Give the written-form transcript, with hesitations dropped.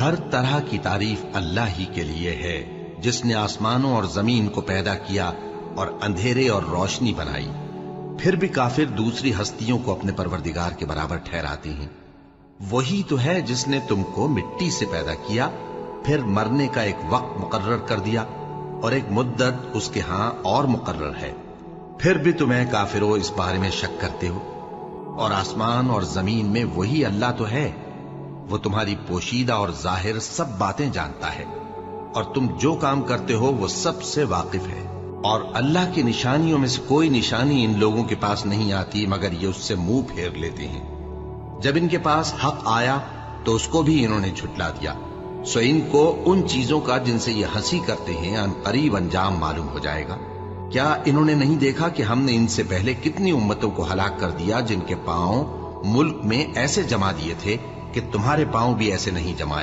ہر طرح کی تعریف اللہ ہی کے لیے ہے، جس نے آسمانوں اور زمین کو پیدا کیا اور اندھیرے اور روشنی بنائی۔ پھر بھی کافر دوسری ہستیوں کو اپنے پروردگار کے برابر ٹھہراتے ہیں۔ وہی تو ہے جس نے تم کو مٹی سے پیدا کیا، پھر مرنے کا ایک وقت مقرر کر دیا اور ایک مدت اس کے ہاں اور مقرر ہے، پھر بھی تمہیں کافروں اس بارے میں شک کرتے ہو۔ اور آسمان اور زمین میں وہی اللہ تو ہے، وہ تمہاری پوشیدہ اور ظاہر سب باتیں جانتا ہے، اور تم جو کام کرتے ہو وہ سب سے واقف ہے۔ اور اللہ کی نشانیوں میں سے کوئی نشانی ان لوگوں کے پاس نہیں آتی مگر یہ اس سے منہ پھیر لیتے ہیں۔ جب ان کے پاس حق آیا تو اس کو بھی انہوں نے جھٹلا دیا، سو ان کو ان چیزوں کا جن سے یہ ہنسی کرتے ہیں ان قریب انجام معلوم ہو جائے گا۔ کیا انہوں نے نہیں دیکھا کہ ہم نے ان سے پہلے کتنی امتوں کو ہلاک کر دیا جن کے پاؤں ملک میں ایسے جما دیے تھے کہ تمہارے پاؤں بھی ایسے نہیں جمائے؟